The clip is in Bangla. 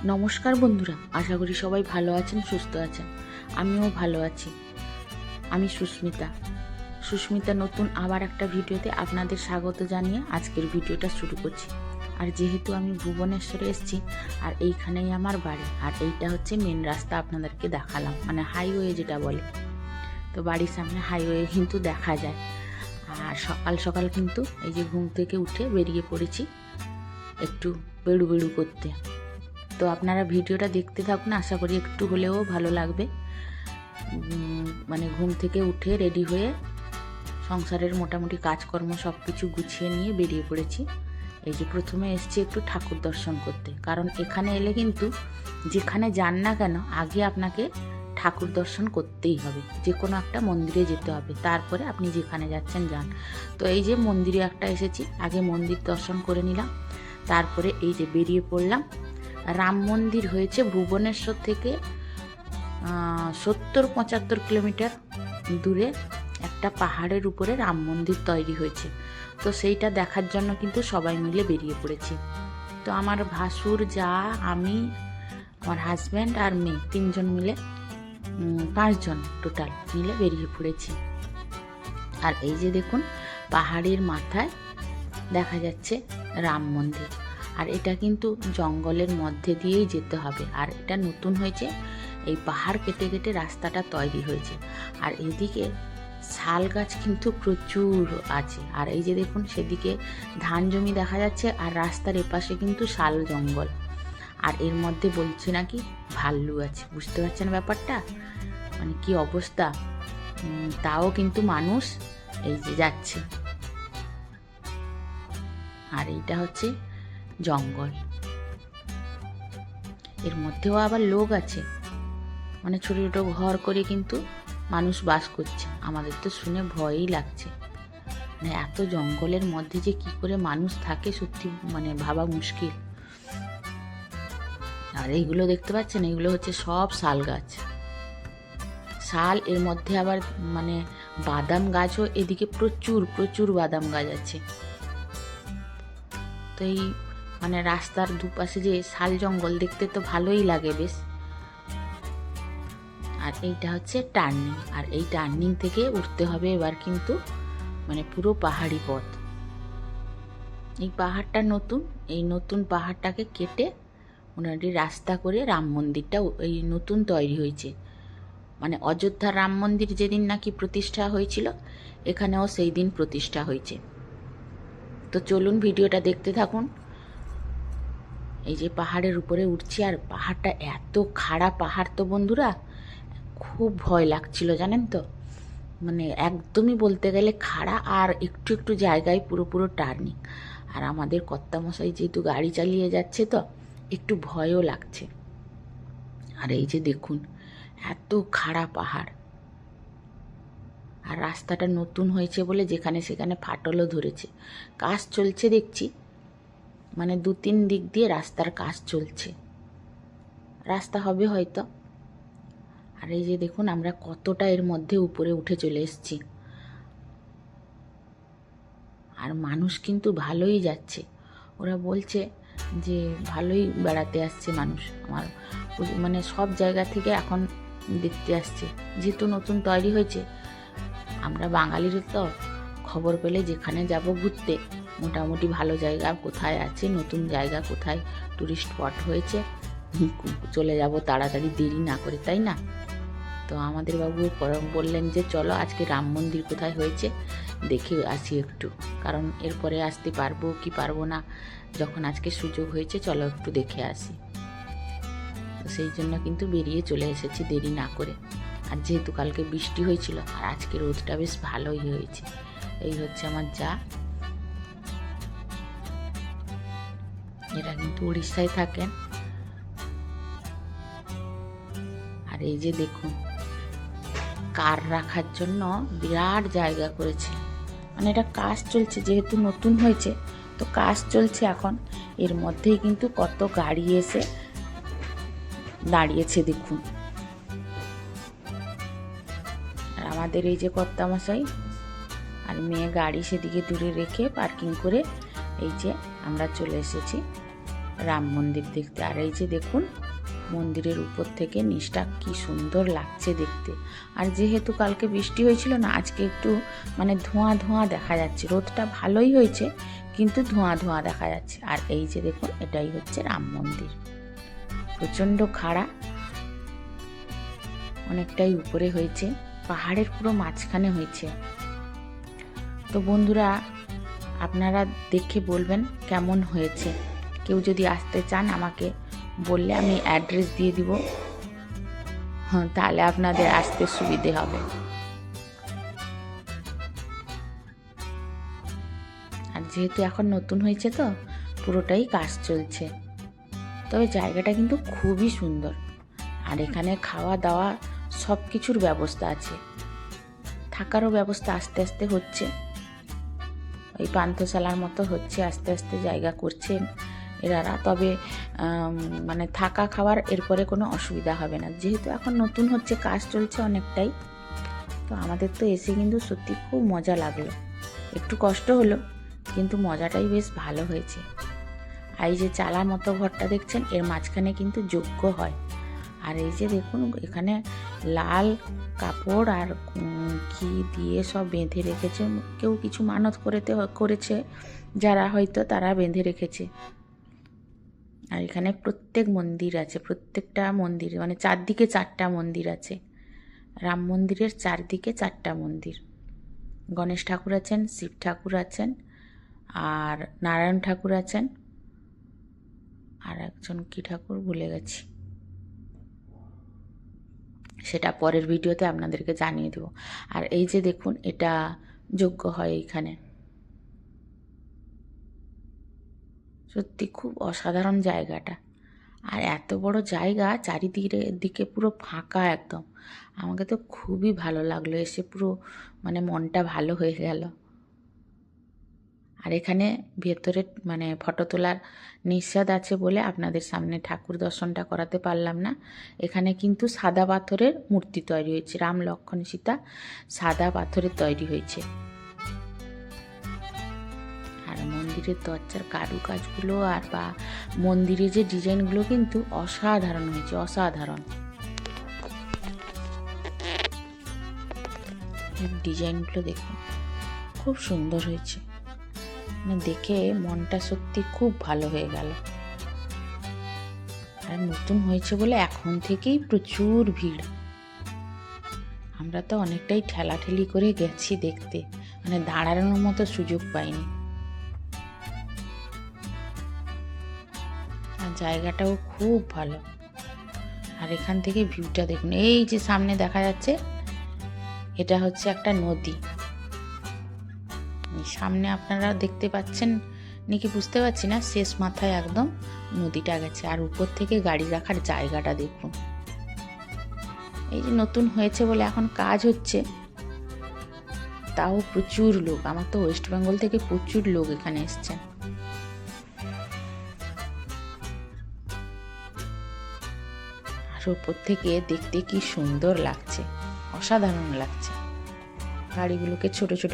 নমস্কার বন্ধুরা, আশা করি সবাই ভালো আছেন, সুস্থ আছেন। আমিও ভালো আছি। আমি সুস্মিতা নতুন আবার একটা ভিডিওতে আপনাদের স্বাগত জানিয়ে আজকের ভিডিওটা শুরু করছি। আর যেহেতু আমি ভুবনেশ্বরে এসেছি আর এইখানেই আমার বাড়ি, আর এইটা হচ্ছে মেন রাস্তা, আপনাদেরকে দেখালাম, মানে হাইওয়ে যেটা বলে। তো বাড়ির সামনে হাইওয়ে কিন্তু দেখা যায়। আর সকাল সকাল কিন্তু এই যে ঘুম থেকে উঠে বেরিয়ে পড়েছি একটু বেড়ু বেড়ু করতে। তো আপনারা ভিডিওটা দেখতে থাকুন, আশা করি একটু হলেও ভালো লাগবে। মানে ঘুম থেকে উঠে রেডি হয়ে সংসারের মোটামুটি কাজকর্ম সব কিছু গুছিয়ে নিয়ে বেরিয়ে পড়েছি। এই যে প্রথমে এসেছি একটু ঠাকুর দর্শন করতে, কারণ এখানে এলে কিন্তু যেখানে যান না কেন আগে আপনাকে ঠাকুর দর্শন করতেই হবে। যে কোনো একটা মন্দিরে যেতে হবে, তারপরে আপনি যেখানে যাচ্ছেন যান। তো এই যে মন্দিরে একটা এসেছি, আগে মন্দির দর্শন করে নিলাম, তারপরে এই যে বেরিয়ে পড়লাম। রাম মন্দির হয়েছে ভুবনেশ্বর থেকে 70-75 কিলোমিটার দূরে একটা পাহাড়ের উপরে রাম মন্দির তৈরি হয়েছে। তো সেইটা দেখার জন্য কিন্তু সবাই মিলে বেরিয়ে পড়েছি। তো আমার ভাসুর, যা, আমি, আমার হাজব্যান্ড আর মেয়ে, 3 জন মিলে 5 জন টোটাল মিলে বেরিয়ে পড়েছি। আর এই যে দেখুন, পাহাড়ের মাথায় দেখা যাচ্ছে রাম মন্দির। আর এটা কিন্তু জঙ্গলের মধ্যে দিয়েই যেতে হবে, আর এটা নতুন হয়েছে, এই পাহাড় কেটে কেটে রাস্তাটা তৈরি হয়েছে। আর এদিকে শাল গাছ কিন্তু প্রচুর আছে। আর এই যে দেখুন, সেদিকে ধান জমি দেখা যাচ্ছে, আর রাস্তার এপাশে কিন্তু শাল জঙ্গল। আর এর মধ্যে বলছে নাকি ভাল্লু আছে। বুঝতে পারছেন ব্যাপারটা, মানে কি অবস্থা। তাও কিন্তু মানুষ এই যে যাচ্ছে। আর এইটা হচ্ছে জঙ্গল, এর মধ্যেও আবার লোক আছে, মানে ছোট ছোট ঘর করে কিন্তু মানুষ বাস করছে। আমাদের তো শুনে ভয়ই লাগছে, মানে এত জঙ্গলের মধ্যে যে কি করে মানুষ থাকে সত্যি মানে ভাবা মুশকিল। আর এইগুলো দেখতে পাচ্ছেন, এগুলো হচ্ছে সব শাল গাছ। শাল, এর মধ্যে আবার মানে বাদাম গাছও, এদিকে প্রচুর প্রচুর বাদাম গাছ আছে। তো এই মানে রাস্তার দুপাশে যে শাল জঙ্গল, দেখতে তো ভালোই লাগে বেশ। আর এইটা হচ্ছে টার্নিং, আর এই টার্নিং থেকে উঠতে হবে এবার কিন্তু মানে পুরো পাহাড়ি পথ। এই পাহাড়টা নতুন, এই নতুন পাহাড়টাকে কেটে ওনারি রাস্তা করে রাম মন্দিরটা এই নতুন তৈরি হয়েছে। মানে অযোধ্যার রাম মন্দির যেদিন নাকি প্রতিষ্ঠা হয়েছিল, এখানেও সেই দিন প্রতিষ্ঠা হয়েছে। তো চলুন ভিডিওটা দেখতে থাকুন। এই যে পাহাড়ের উপরে উঠছি, আর পাহাড়টা এত খাড়া পাহাড় তো বন্ধুরা, খুব ভয় লাগছিল জানেন তো। মানে একদমই বলতে গেলে খাড়া, আর একটু একটু জায়গায় পুরো পুরো টার্নিং। আর আমাদের কর্তামশাই যেহেতু গাড়ি চালিয়ে যাচ্ছে, তো একটু ভয়ও লাগছে। আর এই যে দেখুন, এত খাড়া পাহাড়। আর রাস্তাটা নতুন হয়েছে বলে যেখানে সেখানে ফাটলও ধরেছে, কাজ চলছে দেখছি, মানে 2-3 দিক দিয়ে রাস্তার কাজ চলছে, রাস্তা হবে হয়তো। আর এই যে দেখুন, আমরা কতটা এর মধ্যে উপরে উঠে চলে এসেছি। আর মানুষ কিন্তু ভালোই যাচ্ছে, ওরা বলছে যে ভালোই বেড়াতে আসছে মানুষ। আমার মানে সব জায়গা থেকে এখন দেখতে আসছে, যেহেতু নতুন তৈরি হয়েছে। আমরা বাঙালির তো খবর পেলে যেখানে যাব ঘুরতে, মোটামুটি ভালো জায়গা কোথায় আছে, নতুন জায়গা কোথায় টুরিস্ট স্পট হয়েছে, চলে যাব তাড়াতাড়ি, দেরি না করে, তাই না? তো আমাদের বাবু বললেন যে চলো আজকে রাম মন্দির কোথায় হয়েছে দেখে আসি একটু, কারণ এরপরে আসতে পারবো কি পারবো না, যখন আজকে সুযোগ হয়েছে চলো একটু দেখে আসি। তো সেই জন্য কিন্তু বেরিয়ে চলে এসেছি দেরি না করে। আর যেহেতু কালকে বৃষ্টি হয়েছিল, আর আজকে রোদটা বেশ ভালোই হয়েছে। এই হচ্ছে আমার যা, এরা কিন্তু উড়িষ্যায় থাকেন। আর এই যে দেখুন, কার রাখার জন্য বিরাট জায়গা করেছে, মানে এটা কাজ চলছে, যেহেতু নতুন হয়েছে তো কাজ চলছে এখন। এর মধ্যেই কিন্তু কত গাড়ি এসে দাঁড়িয়েছে দেখুন। আর আমাদের এই যে কর্তামশাই আর মেয়ে গাড়ি সেদিকে দূরে রেখে পার্কিং করে এই যে আমরা চলে এসেছি রাম মন্দির দেখতে। আর এই যে দেখুন মন্দিরের উপর থেকে নিচটা কি সুন্দর লাগছে দেখতে। আর যেহেতু কালকে বৃষ্টি হয়েছিল না, আজকে একটু মানে ধোঁয়া ধোঁয়া দেখা যাচ্ছে। রোদটা ভালোই হয়েছে কিন্তু ধোঁয়া ধোঁয়া দেখা যাচ্ছে। আর এই যে দেখুন এটাই হচ্ছে রাম মন্দির। প্রচণ্ড খাড়া, অনেকটাই উপরে হয়েছে, পাহাড়ের পুরো মাঝখানে হয়েছে। তো বন্ধুরা আপনারা দেখে বলবেন কেমন হয়েছে। কেউ যদি আসতে চান আমাকে বললে আমি অ্যাড্রেস দিয়ে দিব, হ্যাঁ, তাহলে আপনাদের আসতে সুবিধে হবে। আর যেহেতু এখন নতুন হয়েছে তো পুরোটাই কাজ চলছে, তবে জায়গাটা কিন্তু খুবই সুন্দর। আর এখানে খাওয়া দাওয়া সব কিছুর ব্যবস্থা আছে, থাকারও ব্যবস্থা আস্তে আস্তে হচ্ছে, ওই পান্থশালার মতো হচ্ছে, আস্তে আস্তে জায়গা করছেন এনারা। তবে মানে থাকা খাওয়ার এরপরে কোনো অসুবিধা হবে না, যেহেতু এখন নতুন হচ্ছে, কাজ চলছে অনেকটাই। তো আমাদের তো এসে কিন্তু সত্যি খুব মজা লাগলো, একটু কষ্ট হলো কিন্তু মজাটাই বেশ ভালো হয়েছে। আর এই যে চালার মতো ঘরটা দেখছেন, এর মাঝখানে কিন্তু যজ্ঞ হয়। আর এই যে দেখুন এখানে লাল কাপড় আর কি দিয়ে সব বেঁধে রেখেছে, কেউ কিছু মানত করেছে যারা, হয়তো তারা বেঁধে রেখেছে। আর এখানে প্রত্যেক মন্দির আছে, প্রত্যেকটা মন্দির মানে চারদিকে 4টা মন্দির আছে। রাম মন্দিরের চারদিকে 4টা মন্দির। গণেশ ঠাকুর আছেন, শিব ঠাকুর আছেন, আর নারায়ণ ঠাকুর আছেন, আর একজন কি ঠাকুর ভুলে গেছি, সেটা পরের ভিডিওতে আপনাদেরকে জানিয়ে দেব। আর এই যে দেখুন এটা যজ্ঞ হয় এইখানে। সত্যি খুব অসাধারণ জায়গাটা। আর এত বড় জায়গা, চারিদিকে পুরো ফাঁকা একদম। আমাকে তো খুবই ভালো লাগলো এসে, পুরো মানে মনটা ভালো হয়ে গেল। আর এখানে ভেতরে মানে ফটো তোলার নিষেধ আছে বলে আপনাদের সামনে ঠাকুর দর্শনটা করাতে পারলাম না। এখানে কিন্তু সাদা পাথরের মূর্তি তৈরি হয়েছে, রাম লক্ষ্মণ সীতা সাদা পাথরের তৈরি হয়েছে। আর মন্দিরের দরজার কারুকাজগুলো আর বা মন্দিরে যে ডিজাইনগুলো কিন্তু অসাধারণ হয়েছে, অসাধারণ। এর ডিজাইনগুলো দেখুন খুব সুন্দর হয়েছে, মানে দেখে মনটা সত্যি খুব ভালো হয়ে গেল। আর নতুন হয়েছে বলে এখন থেকেই প্রচুর ভিড়। আমরা তো অনেকটাই ঠেলাঠেলি করে গেছি দেখতে, মানে দাঁড়ানোর মতো সুযোগ পাইনি। আর জায়গাটাও খুব ভালো। আর এখান থেকে ভিউটা দেখুন, এই যে সামনে দেখা যাচ্ছে এটা হচ্ছে একটা নদী। সামনে আপনারা দেখতে পাচ্ছেন নাকি বুঝতে পারছি না, শেষ মাথায় একদম নদীটা গেছে। আর উপর থেকে গাড়ি রাখার জায়গাটা দেখুন। এই যে নতুন হয়েছে বলে এখন কাজ হচ্ছে, তাও প্রচুর লোক। আমার তো ওয়েস্ট বেঙ্গল থেকে প্রচুর লোক এখানে এসছেন। আর উপর থেকে দেখতে কি সুন্দর লাগছে, অসাধারণ লাগছে। গাড়িগুলোকে ছোট ছোট